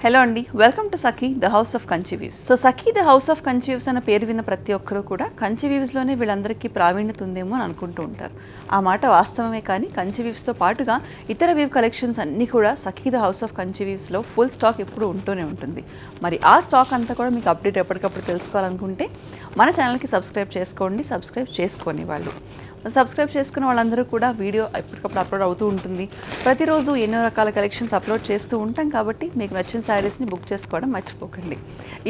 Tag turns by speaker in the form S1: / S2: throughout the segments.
S1: Hello అండి, welcome to Sakhi the house of Kanchi weaves. So Sakhi the house of Kanchi weaves అన్న పేరు విన్న ప్రతి ఒక్కరూ కూడా కంచి వీవ్స్లోనే వీళ్ళందరికీ ప్రావీణ్యత ఉందేమో అని అనుకుంటూ ఉంటారు. ఆ మాట వాస్తవమే, కానీ కంచి వీవ్స్తో పాటుగా ఇతర వీవ్ కలెక్షన్స్ అన్నీ కూడా Sakhi the house of Kanchi వీవ్స్లో ఫుల్ స్టాక్ ఎప్పుడు ఉంటూనే ఉంటుంది. మరి ఆ స్టాక్ అంతా కూడా మీకు అప్డేట్ ఎప్పటికప్పుడు తెలుసుకోవాలనుకుంటే మన ఛానల్కి సబ్స్క్రైబ్ చేసుకోండి. సబ్స్క్రైబ్ చేసుకొని వాళ్ళు సబ్స్క్రైబ్ చేసుకున్న వాళ్ళందరూ కూడా వీడియో ఎప్పటికప్పుడు అప్లోడ్ అవుతూ ఉంటుంది. ప్రతిరోజు ఎన్నో రకాల కలెక్షన్స్ అప్లోడ్ చేస్తూ ఉంటాం కాబట్టి మీకు నచ్చిన శారీస్ని బుక్ చేసుకోవడం మర్చిపోకండి.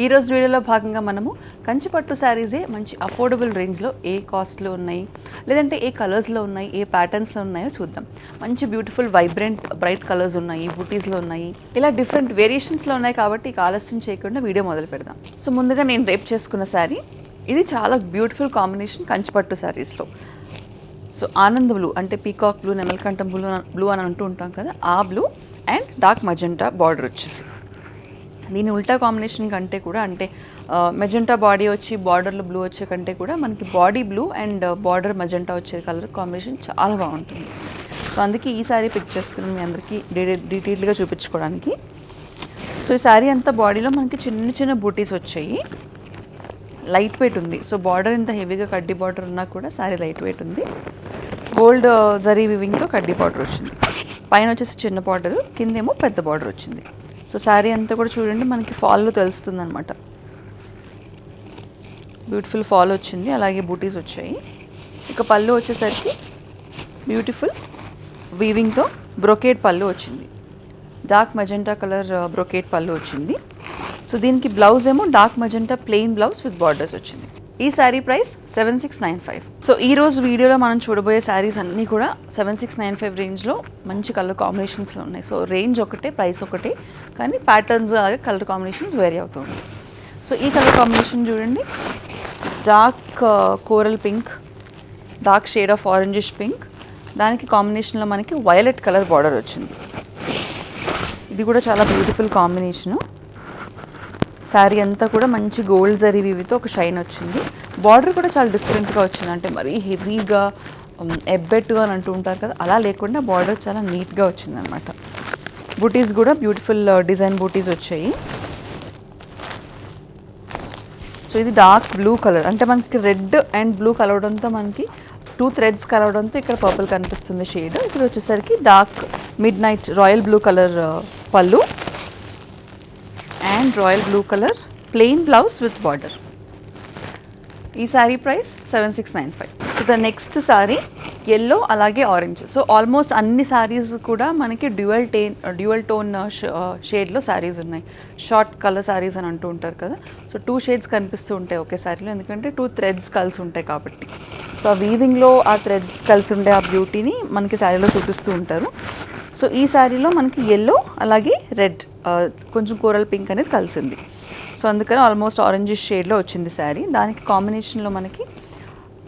S1: ఈరోజు వీడియోలో భాగంగా మనము కంచిపట్టు శారీసే మంచి అఫోర్డబుల్ రేంజ్లో ఏ కాస్ట్లో ఉన్నాయి, లేదంటే ఏ కలర్స్లో ఉన్నాయి, ఏ ప్యాటర్న్స్లో ఉన్నాయో చూద్దాం. మంచి బ్యూటిఫుల్ వైబ్రెంట్ బ్రైట్ కలర్స్ ఉన్నాయి, బూటీస్లో ఉన్నాయి, ఇలా డిఫరెంట్ వేరియేషన్స్లో ఉన్నాయి. కాబట్టి ఆలస్యం చేయకుండా వీడియో మొదలు పెడదాం. సో ముందుగా నేను రేప్ చేసుకున్న శారీ, ఇది చాలా బ్యూటిఫుల్ కాంబినేషన్ కంచిపట్టు శారీస్లో. సో ఆనంద్ బ్లూ అంటే పీకాక్ బ్లూ, నెమలికంఠం బ్లూ అని అంటూ ఉంటాం కదా, ఆ blue and dark magenta border వచ్చేసి. దీని ఉల్టా కాంబినేషన్ కంటే కూడా, అంటే మెజెంటా బాడీ వచ్చి బార్డర్లో బ్లూ వచ్చే కంటే కూడా మనకి body blue and border magenta వచ్చే కలర్ కాంబినేషన్ చాలా బాగుంటుంది. సో అందుకే ఈ శారీ పిక్ చేసుకుని మీ అందరికీ డీటెయిల్డ్గా చూపించుకోవడానికి. సో ఈ శారీ అంతా బాడీలో మనకి చిన్న చిన్న బూటీస్ వచ్చాయి, లైట్ వెయిట్ ఉంది. సో బార్డర్ ఇంత హెవీగా కడ్డీ బార్డర్ ఉన్నా కూడా శారీ లైట్ వెయిట్ ఉంది. గోల్డ్ జరీ వివింగ్తో కడ్డీ బార్డర్ వచ్చింది, పైన వచ్చేసి చిన్న బార్డర్, కిందేమో పెద్ద బార్డర్ వచ్చింది. సో శారీ అంతా కూడా చూడండి మనకి ఫాల్లో తెలుస్తుంది అనమాట. బ్యూటిఫుల్ ఫాల్ వచ్చింది, అలాగే బూటీస్ వచ్చాయి. ఇక పళ్ళు వచ్చేసరికి బ్యూటిఫుల్ వీవింగ్తో బ్రొకేట్ పళ్ళు వచ్చింది, డార్క్ మజెంటా కలర్ బ్రొకేట్ పళ్ళు వచ్చింది. సో దీనికి బ్లౌజ్ ఏమో dark magenta plain blouse with borders వచ్చింది. ఈ శారీ ప్రైస్ 7695. సో ఈ రోజు వీడియోలో మనం చూడబోయే శారీస్ అన్నీ కూడా 7695 రేంజ్లో మంచి కలర్ కాంబినేషన్స్లో ఉన్నాయి. సో రేంజ్ ఒకటే, ప్రైస్ ఒకటే, కానీ ప్యాటర్న్స్ అలాగే కలర్ కాంబినేషన్స్ వేరీ అవుతూ ఉన్నాయి. సో ఈ కలర్ కాంబినేషన్ చూడండి, dark coral pink, dark shade of orangish pink, దానికి కాంబినేషన్లో మనకి వైలెట్ కలర్ బార్డర్ వచ్చింది. ఇది కూడా చాలా బ్యూటిఫుల్ కాంబినేషను. శారీ అంతా కూడా మంచి గోల్డ్ జరీ వీవితో ఒక షైన్ వచ్చింది. బార్డర్ కూడా చాలా డిఫరెంట్గా వచ్చింది, అంటే మరీ హెవీగా ఎబ్బెట్టుగా అని అంటూ ఉంటారు కదా, అలా లేకుండా బార్డర్ చాలా నీట్గా వచ్చింది అనమాట. బూటీస్ కూడా బ్యూటిఫుల్ డిజైన్ బూటీస్ వచ్చాయి. సో ఇది డార్క్ బ్లూ కలర్, అంటే మనకి రెడ్ అండ్ బ్లూ కలవడంతో మనకి 2 థ్రెడ్స్ కలవడంతో ఇక్కడ పర్పుల్ కనిపిస్తుంది షేడ్. ఇక్కడ వచ్చేసరికి dark midnight royal blue colour pallu and royal blue colour plain blouse with border. ఈ sari price 7695. So the next sari yellow అలాగే ఆరెంజ్. సో ఆల్మోస్ట్ అన్ని శారీస్ కూడా మనకి డ్యూయల్ టోన్ షేడ్లో శారీస్ ఉన్నాయి. షార్ట్ కలర్ శారీస్ అని అంటూ ఉంటారు కదా, సో 2 షేడ్స్ కనిపిస్తూ ఉంటాయి ఒకే శారీలో, ఎందుకంటే 2 థ్రెడ్స్ కలిసి ఉంటాయి కాబట్టి. సో ఆ వీవింగ్లో ఆ థ్రెడ్స్ కలిసి ఉండే ఆ బ్యూటీని మనకి శారీలో చూపిస్తూ ఉంటారు. సో ఈ శారీలో మనకి ఎల్లో అలాగే రెడ్, కొంచెం కోరల్ పింక్ అనేది కలిసింది. సో అందుకని ఆల్మోస్ట్ ఆరెంజిష్ షేడ్లో వచ్చింది శారీ. దానికి కాంబినేషన్లో మనకి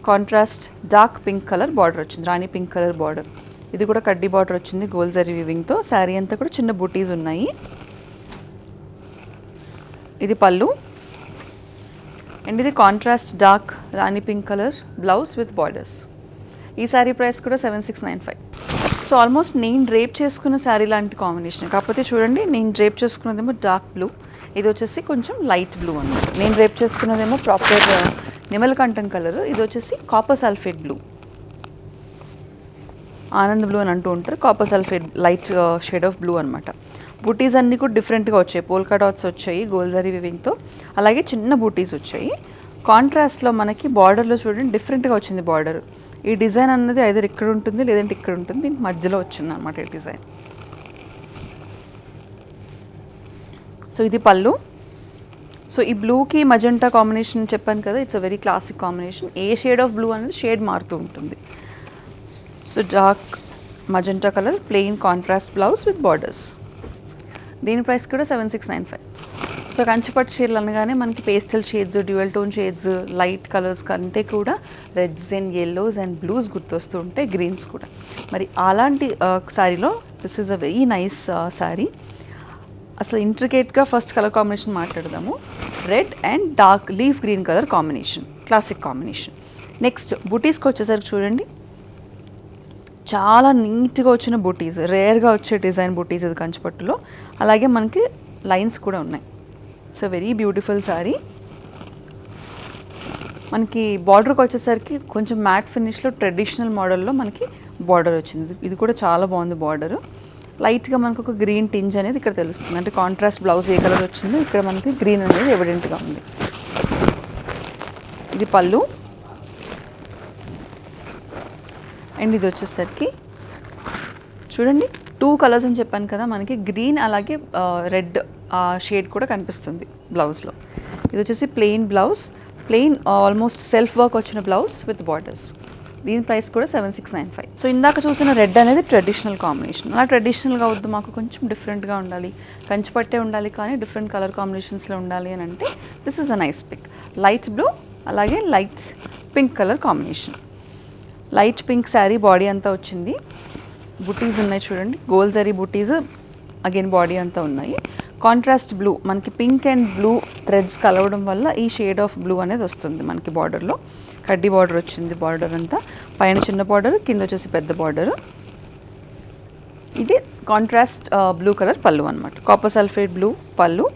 S1: contrast dark pink colour border వచ్చింది, రాణి పింక్ కలర్ బార్డర్. ఇది కూడా కడ్డీ బార్డర్ వచ్చింది గోల్డ్ జరీ వీవింగ్తో. శారీ అంతా కూడా చిన్న బూటీస్ ఉన్నాయి. ఇది పళ్ళు అండ్ ఇది contrast dark Rani pink colour blouse with borders. ఈ శారీ ప్రైస్ కూడా 7695. సో ఆల్మోస్ట్ నేను డ్రేప్ చేసుకున్న శారీ లాంటి కాంబినేషన్, కాకపోతే చూడండి నేను డ్రేప్ చేసుకున్నదేమో డార్క్ బ్లూ, ఇది వచ్చేసి కొంచెం లైట్ బ్లూ అనమాట. నేను డ్రేప్ చేసుకున్నదేమో ప్రాపర్ నెమలికంఠం కలర్, ఇది వచ్చేసి copper sulphate blue, Anand blue అని అంటూ ఉంటారు. Copper sulphate light shade of blue అనమాట. బూటీస్ అన్నీ కూడా డిఫరెంట్గా వచ్చాయి, పోల్కా డాట్స్ వచ్చాయి గోల్డ్ జరీ వివింగ్తో, అలాగే చిన్న బూటీస్ వచ్చాయి. కాంట్రాస్ట్లో మనకి బార్డర్లో చూడండి డిఫరెంట్గా వచ్చింది బార్డర్. ఈ డిజైన్ అన్నది ఐదర్ ఇక్కడ ఉంటుంది లేదంటే ఇక్కడ ఉంటుంది, దీనికి మధ్యలో వచ్చింది అనమాట ఈ డిజైన్. సో ఇది పళ్ళు. సో ఈ బ్లూకి మజెంటా కాంబినేషన్ చెప్పాను కదా, it's a very classic combination. A shade of blue అనేది షేడ్ మారుతూ ఉంటుంది. So dark magenta colour plain contrast blouse with borders. దీని ప్రైస్ కూడా 7695. సో కంచిపట్టు చీరలు అనగానే మనకి pastel shades, dual tone shades, light colours కంటే కూడా reds and yellows and blues గుర్తొస్తూ ఉంటాయి, గ్రీన్స్ కూడా. మరి అలాంటి శారీలో this is a very nice sari. అసలు ఇంట్రికేట్గా ఫస్ట్ కలర్ కాంబినేషన్ మాట్లాడదాము. Red and dark leaf green colour combination, classic combination. Next బూటీస్కి వచ్చేసరికి చూడండి, చాలా నీట్గా వచ్చిన బూటీస్, రేర్గా వచ్చే డిజైన్ బూటీస్ ఇది కంచిపట్టులో. అలాగే మనకి లైన్స్ కూడా ఉన్నాయి. So very beautiful sari. మనకి బార్డర్కి వచ్చేసరికి కొంచెం మ్యాట్ ఫినిష్లో ట్రెడిషనల్ మోడల్లో మనకి బార్డర్ వచ్చింది. ఇది కూడా చాలా బాగుంది బార్డర్. లైట్గా మనకు ఒక గ్రీన్ టింజ్ అనేది ఇక్కడ తెలుస్తుంది. అంటే కాంట్రాస్ట్ బ్లౌజ్ ఏ కలర్ వచ్చిందో ఇక్కడ మనకి గ్రీన్ అనేది ఎవిడెంట్గా ఉంది. ఇది పళ్ళు. అండ్ ఇది వచ్చేసరికి చూడండి 2 కలర్స్ అని చెప్పాను కదా, మనకి గ్రీన్ అలాగే రెడ్ షేడ్ కూడా కనిపిస్తుంది బ్లౌజ్లో. ఇది వచ్చేసి plain blouse, plain almost self work వచ్చిన బ్లౌజ్ విత్ బార్డర్స్. దీని ప్రైస్ కూడా 7695. సో ఇందాక చూసిన రెడ్ అనేది ట్రెడిషనల్ కాంబినేషన్. అలా ట్రెడిషనల్గా వద్దు, మాకు కొంచెం డిఫరెంట్గా ఉండాలి, కంచిపట్టే ఉండాలి కానీ డిఫరెంట్ కలర్ కాంబినేషన్స్లో ఉండాలి అని అంటే this is a nice pick. Light blue అలాగే light pink colour combination. Light pink sari body అంతా వచ్చింది. బుటీస్ ఉన్నాయి చూడండి, గోల్డ్ జరీ బుటీస్ అగైన్ బాడీ అంతా ఉన్నాయి. కాంట్రాస్ట్ బ్లూ, మనకి పింక్ అండ్ బ్లూ థ్రెడ్స్ కలవడం వల్ల ఈ షేడ్ ఆఫ్ బ్లూ అనేది వస్తుంది మనకి బార్డర్లో. కడ్డీ బార్డర్ వచ్చింది బార్డర్ అంతా, పైన చిన్న బార్డర్, కింద వచ్చేసి పెద్ద బార్డర్. ఇది కాంట్రాస్ట్ బ్లూ కలర్ పళ్ళు అనమాట. కాపర్ సల్ఫేట్ బ్లూ పళ్ళు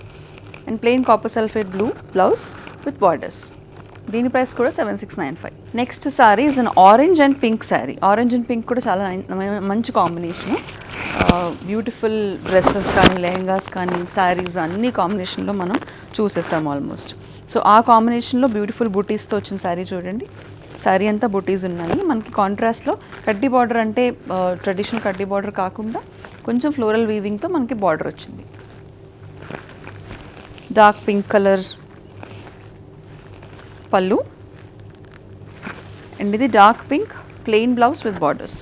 S1: and plain copper sulphate blue blouse with borders. దీని ప్రైస్ కూడా 7695. Next sari is an orange and pink sari. Orange and pink కూడా చాలా మంచి కాంబినేషను. బ్యూటిఫుల్ డ్రెస్సెస్ కానీ లెహంగాస్ కానీ శారీస్ అన్ని కాంబినేషన్లో మనం చూసేసాం ఆల్మోస్ట్. సో ఆ కాంబినేషన్లో బ్యూటిఫుల్ బుటీస్తో వచ్చిన శారీ చూడండి. శారీ అంతా బుటీస్ ఉన్నాయి. మనకి కాంట్రాస్ట్లో కడ్డీ బార్డర్, అంటే ట్రెడిషనల్ కడ్డీ బార్డర్ కాకుండా కొంచెం ఫ్లోరల్ వీవింగ్తో మనకి బార్డర్ వచ్చింది. Dark pink colour pallu and ఇది dark pink plain blouse with borders.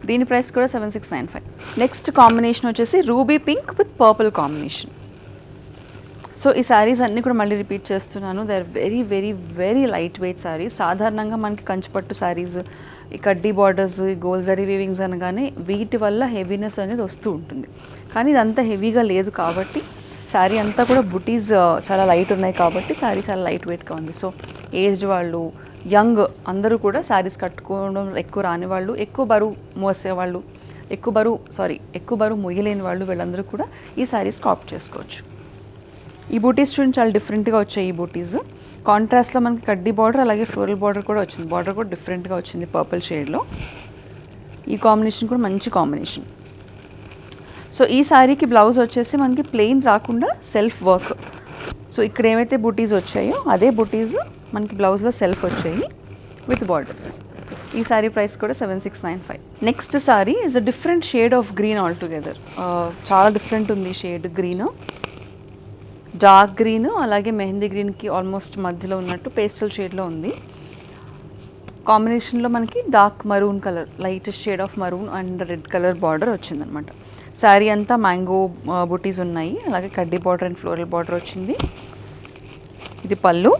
S1: దీని ప్రైస్ కూడా 7695. నెక్స్ట్ కాంబినేషన్ వచ్చేసి ruby pink with purple combination. So ఈ శారీస్ అన్నీ కూడా మళ్ళీ రిపీట్ చేస్తున్నాను. They are very very very light weight saris. సాధారణంగా మనకి కంచిపట్టు శారీస్ ఈ కడ్డీ బార్డర్స్, ఈ గోల్డ్ జరీ వీవింగ్స్ అనగానే వీటి వల్ల హెవీనెస్ అనేది వస్తూ ఉంటుంది. కానీ ఇదంతా హెవీగా లేదు కాబట్టి శారీ అంతా కూడా బుటీస్ చాలా లైట్ ఉన్నాయి కాబట్టి శారీ చాలా లైట్ వెయిట్గా ఉంది. సో ఏజ్డ్ వాళ్ళు, యంగ్ అందరూ కూడా శారీస్ కట్టుకోవడం ఎక్కువ రాని వాళ్ళు, ఎక్కువ బరువు మొయ్యలేని వాళ్ళు, వీళ్ళందరూ కూడా ఈ శారీస్ కాప్ చేసుకోవచ్చు. ఈ బూటీస్ చూడండి చాలా డిఫరెంట్గా వచ్చాయి. ఈ బూటీస్ కాంట్రాస్ట్లో మనకి కడ్డీ బార్డర్ అలాగే ఫ్లోరల్ బార్డర్ కూడా వచ్చింది. బార్డర్ కూడా డిఫరెంట్గా వచ్చింది పర్పుల్ షేడ్లో. ఈ కాంబినేషన్ కూడా మంచి కాంబినేషన్. సో ఈ శారీకి బ్లౌజ్ వచ్చేసి మనకి ప్లెయిన్ రాకుండా సెల్ఫ్ వర్క్. సో ఇక్కడ ఏమైతే బుటీస్ వచ్చాయో అదే బుటీస్ మనకి బ్లౌజ్లో సెల్ఫ్ వచ్చాయి విత్ బార్డర్స్. ఈ శారీ ప్రైస్ కూడా 7695. Next sari is a different shade of green all together. చాలా డిఫరెంట్ ఉంది షేడ్. గ్రీన్, డార్క్ గ్రీన్ అలాగే మెహందీ గ్రీన్కి ఆల్మోస్ట్ మధ్యలో ఉన్నట్టు పేస్టల్ షేడ్లో ఉంది. కాంబినేషన్లో మనకి dark maroon colour, lightest shade of maroon and red colour border వచ్చిందనమాట. శారీ అంతా మ్యాంగో బుటీస్ ఉన్నాయి, అలాగే కడ్డీ బార్డర్ అండ్ ఫ్లోరల్ బార్డర్ వచ్చింది. ఇది పళ్ళు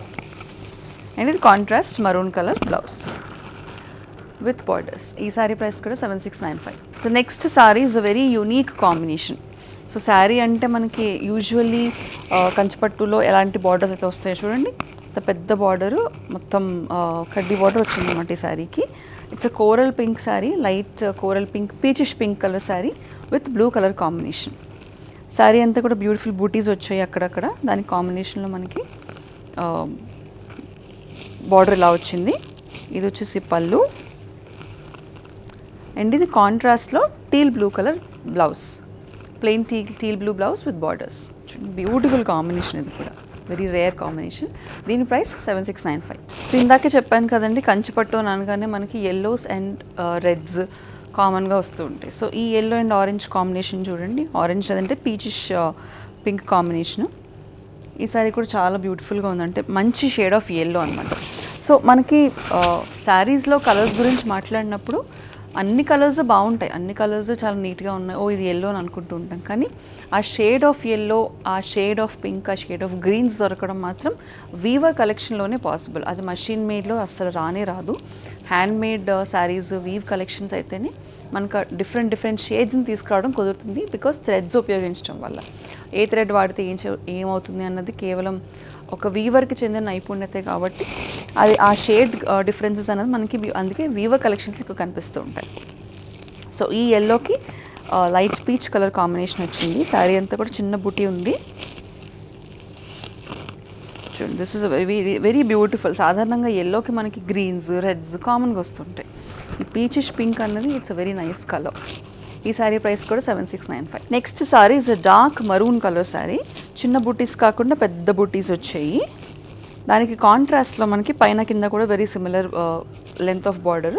S1: అండ్ ఇది contrast maroon colour blouse with borders. ఈ శారీ ప్రైస్ కూడా 7695. The next sari is a very unique combination. So sari అంటే మనకి యూజువల్లీ కంచిపట్టులో ఎలాంటి బార్డర్స్ అయితే వస్తాయో చూడండి, పెద్ద బార్డరు మొత్తం కడ్డీ బార్డర్ వచ్చింది అన్నమాట ఈ శారీకి. It's a coral pink sari, light coral pink, peachish pink colour sari with blue colour combination. Sari అంతా కూడా బ్యూటిఫుల్ బూటీస్ వచ్చాయి అక్కడక్కడ. దాని కాంబినేషన్లో మనకి బార్డర్ ఇలా వచ్చింది. ఇది వచ్చేసి పళ్ళు అండ్ ఇది కాంట్రాస్ట్లో teal blue colour blouse, plain teal blue blouse with borders. Beautiful combination, ఇది కూడా వెరీ రేర్ కాంబినేషన్. దీని ప్రైస్ 7695. సో ఇందాకే చెప్పాను కదండి, కంచిపట్టు అని అనగానే మనకి ఎల్లోస్ అండ్ రెడ్స్ కామన్గా వస్తూ ఉంటాయి. సో ఈ ఎల్లో అండ్ ఆరెంజ్ కాంబినేషన్ చూడండి, ఆరెంజ్ లేదంటే పీచిష్ పింక్ కాంబినేషన్. ఈ సారీ కూడా చాలా బ్యూటిఫుల్గా ఉంది, అంటే మంచి షేడ్ ఆఫ్ ఎల్లో అనమాట. సో మనకి శారీస్లో కలర్స్ గురించి మాట్లాడినప్పుడు అన్ని కలర్స్ బాగుంటాయి, అన్ని కలర్స్ చాలా నీట్గా ఉన్నాయి, ఓ ఇది ఎల్లో అని అనుకుంటూ ఉంటాం. కానీ ఆ షేడ్ ఆఫ్ ఎల్లో, ఆ షేడ్ ఆఫ్ పింక్, ఆ షేడ్ ఆఫ్ గ్రీన్స్ దొరకడం మాత్రం వీవర్ కలెక్షన్లోనే పాసిబుల్. అది మషిన్ మేడ్లో అస్సలు రానే రాదు. Handmade saris, weave collections అయితేనే మనకు డిఫరెంట్ షేడ్స్ని తీసుకురావడం కుదురుతుంది. బికాస్ థ్రెడ్స్ ఉపయోగించడం వల్ల ఏ థ్రెడ్ వాడితే ఏమవుతుంది అన్నది కేవలం ఒక వీవర్కి చెందిన నైపుణ్యతే కాబట్టి అది ఆ షేడ్ డిఫరెన్సెస్ అనేది మనకి అందుకే వీవర్ కలెక్షన్స్ ఎక్కువ కనిపిస్తూ ఉంటాయి. సో ఈ ఎల్లోకి లైట్ పీచ్ కలర్ కాంబినేషన్ వచ్చింది. శారీ అంతా కూడా చిన్న బుటీ ఉంది. చూడండి, this is very very beautiful. సాధారణంగా ఎల్లోకి మనకి గ్రీన్స్, రెడ్స్ కామన్గా వస్తుంటాయి. ఈ పీచిష్ పింక్ అన్నది it's a very nice colour. ఈ శారీ ప్రైస్ కూడా 7695. Next sari is a dark maroon colour sari. చిన్న బుటీస్ కాకుండా పెద్ద బుటీస్ వచ్చాయి. దానికి కాంట్రాస్ట్లో మనకి పైన కింద కూడా very similar length of border.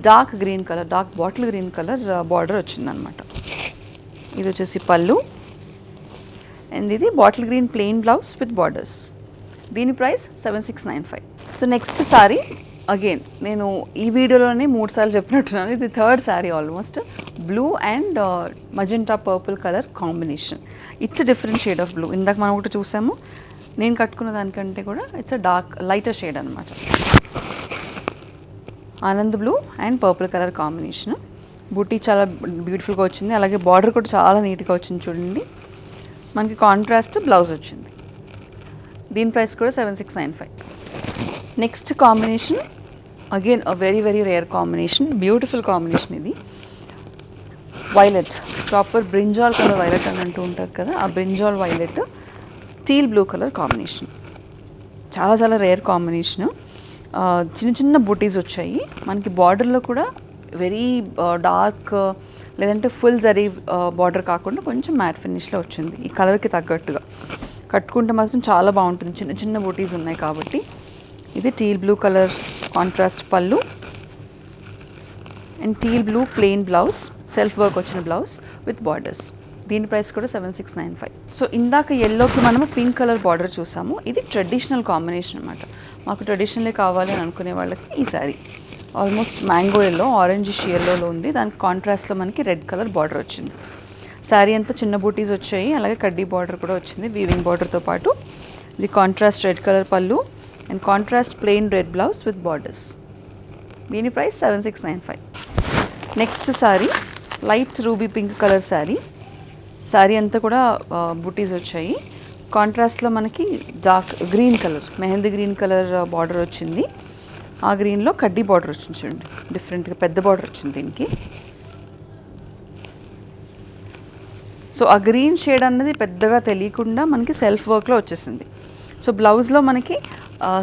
S1: Dark green colour, dark bottle green colour border వచ్చిందనమాట. ఇది వచ్చేసి పళ్ళు అండ్ ఇది bottle green plain blouse with borders. దీని price 7695. So next sari again నేను ఈ వీడియోలోనే 3 సార్లు చెప్పినట్టున్నాను. ఇది third sari almost. Blue and magenta purple colour combination. It's different shade of blue. ఇందాక మనం ఒకటి చూసాము, నేను కట్టుకున్న దానికంటే కూడా ఇట్స్ డార్క్ లైటర్ షేడ్ అనమాట. ఆనంద్ blue and purple colour combination. బూటీ చాలా బ్యూటిఫుల్గా వచ్చింది. అలాగే బార్డర్ కూడా చాలా నీట్గా వచ్చింది చూడండి. మనకి కాంట్రాస్ట్ బ్లౌజ్ వచ్చింది. దీని ప్రైస్ కూడా 7695. Next combination again a very very rare combination, beautiful combination. ఇది violet, proper brinjal colour violet అని అంటూ ఉంటారు కదా, ఆ brinjal violet teal blue colour combination. చాలా చాలా రేర్ కాంబినేషన్. చిన్న చిన్న బూటీస్ వచ్చాయి. మనకి బార్డర్లో కూడా వెరీ డార్క్ లేదంటే ఫుల్ జరీ బార్డర్ కాకుండా కొంచెం మ్యాట్ ఫినిష్లో వచ్చింది. ఈ కలర్కి తగ్గట్టుగా కట్టుకుంటే మాత్రం చాలా బాగుంటుంది. చిన్న చిన్న బూటీస్ ఉన్నాయి కాబట్టి. ఇది టీల్ బ్లూ కలర్ కాంట్రాస్ట్ పళ్ళు and teal blue plain blouse, self work వచ్చిన బ్లౌజ్ విత్ బార్డర్స్. దీని ప్రైస్ కూడా 7695. సో ఇందాక ఎల్లోకి మనము పింక్ కలర్ బార్డర్ చూసాము. ఇది ట్రెడిషనల్ కాంబినేషన్ అనమాట. మాకు ట్రెడిషనలే కావాలి అని అనుకునే వాళ్ళకి ఈ sari almost mango yellow, orange ఎల్లోలో ఉంది. దానికి కాంట్రాస్ట్లో మనకి రెడ్ కలర్ బార్డర్ వచ్చింది. శారీ అంతా చిన్న బూటీస్ వచ్చాయి. అలాగే కడ్డీ బార్డర్ కూడా వచ్చింది వీవింగ్ బార్డర్తో పాటు. ఇది contrast red colour pallu and contrast plain red blouse with borders. దీని price 7695. Next sari light ruby pink colour sari. Sari అంతా కూడా బూటీస్ వచ్చాయి. కాంట్రాస్ట్లో మనకి dark green colour, mehndi green colour border వచ్చింది. ఆ గ్రీన్లో కడ్డీ బార్డర్ వచ్చింది చూడండి, డిఫరెంట్గా పెద్ద బార్డర్ వచ్చింది దీనికి. సో ఆ గ్రీన్ షేడ్ అన్నది పెద్దగా తెలియకుండా మనకి సెల్ఫ్ వర్క్లో వచ్చేసింది. సో బ్లౌజ్లో మనకి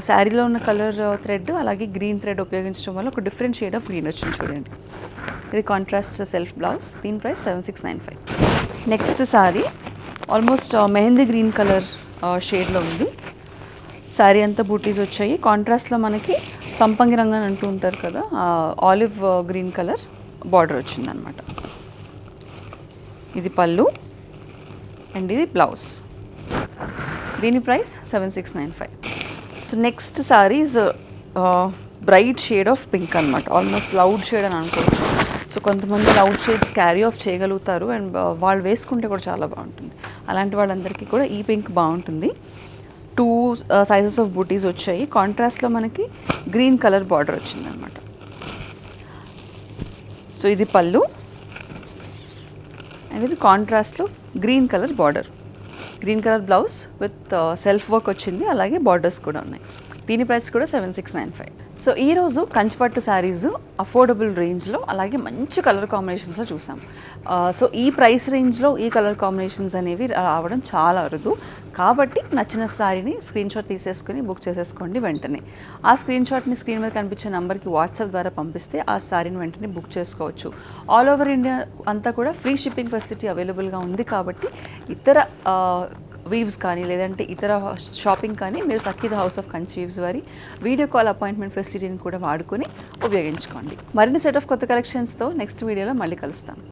S1: శారీలో ఉన్న కలర్ థ్రెడ్ అలాగే గ్రీన్ థ్రెడ్ ఉపయోగించడం వల్ల ఒక డిఫరెంట్ షేడ్ ఆఫ్ గ్రీన్ వచ్చింది చూడండి. ఇది కాంట్రాస్ట్ సెల్ఫ్ బ్లౌజ్. దీని price 7695. Next sari almost mehndi green colour షేడ్లో ఉంది. శారీ అంతా బూటీస్ వచ్చాయి. కాంట్రాస్ట్లో మనకి సంపంగి రంగు అని అంటూ ఉంటారు కదా, ఆలివ్ గ్రీన్ కలర్ బార్డర్ వచ్చిందనమాట. ఇది పళ్ళు అండ్ ఇది బ్లౌజ్. దీని price 7695. So next saris bright shade of pink అనమాట, ఆల్మోస్ట్ లౌడ్ షేడ్ అని అనుకోవచ్చు. సో కొంతమంది లౌడ్ షేడ్స్ క్యారీ ఆఫ్ చేయగలుగుతారు అండ్ వాళ్ళు వేసుకుంటే కూడా చాలా బాగుంటుంది. అలాంటి వాళ్ళందరికీ కూడా ఈ పింక్ బాగుంటుంది. 2 సైజెస్ ఆఫ్ బూటీస్ వచ్చాయి. కాంట్రాస్ట్లో మనకి గ్రీన్ కలర్ బార్డర్ వచ్చిందనమాట. సో ఇది పళ్ళు అండ్ ఇది కాంట్రాస్ట్లో green colour border, green colour blouse with self work వచ్చింది. అలాగే బార్డర్స్ కూడా ఉన్నాయి. దీని ప్రైస్ కూడా 7695. సో ఈరోజు కంచిపట్టు శారీస్ అఫోర్డబుల్ రేంజ్లో అలాగే మంచి కలర్ కాంబినేషన్స్లో చూసాం. సో ఈ ప్రైస్ రేంజ్లో ఈ కలర్ కాంబినేషన్స్ అనేవి రావడం చాలా అరుదు. కాబట్టి నచ్చిన శారీని స్క్రీన్ షాట్ తీసేసుకుని బుక్ చేసేసుకోండి వెంటనే. ఆ స్క్రీన్ షాట్ని స్క్రీన్ మీద కనిపించే నెంబర్కి వాట్సాప్ ద్వారా పంపిస్తే ఆ శారీని వెంటనే బుక్ చేసుకోవచ్చు. ఆల్ ఓవర్ ఇండియా అంతా కూడా ఫ్రీ షిప్పింగ్ ఫెసిలిటీ అవైలబుల్గా ఉంది. కాబట్టి ఇతర వీవ్స్ కానీ లేదంటే ఇతర షాపింగ్ కానీ మీరు Sakhi the house of Kanchi weaves వారి వీడియో కాల్ అపాయింట్మెంట్ ఫెసిలిటీని కూడా వాడుకొని ఉపయోగించుకోండి. మరిన్ని సెట్ ఆఫ్ కొత్త కలెక్షన్స్తో నెక్స్ట్ వీడియోలో మళ్ళీ కలుస్తాం.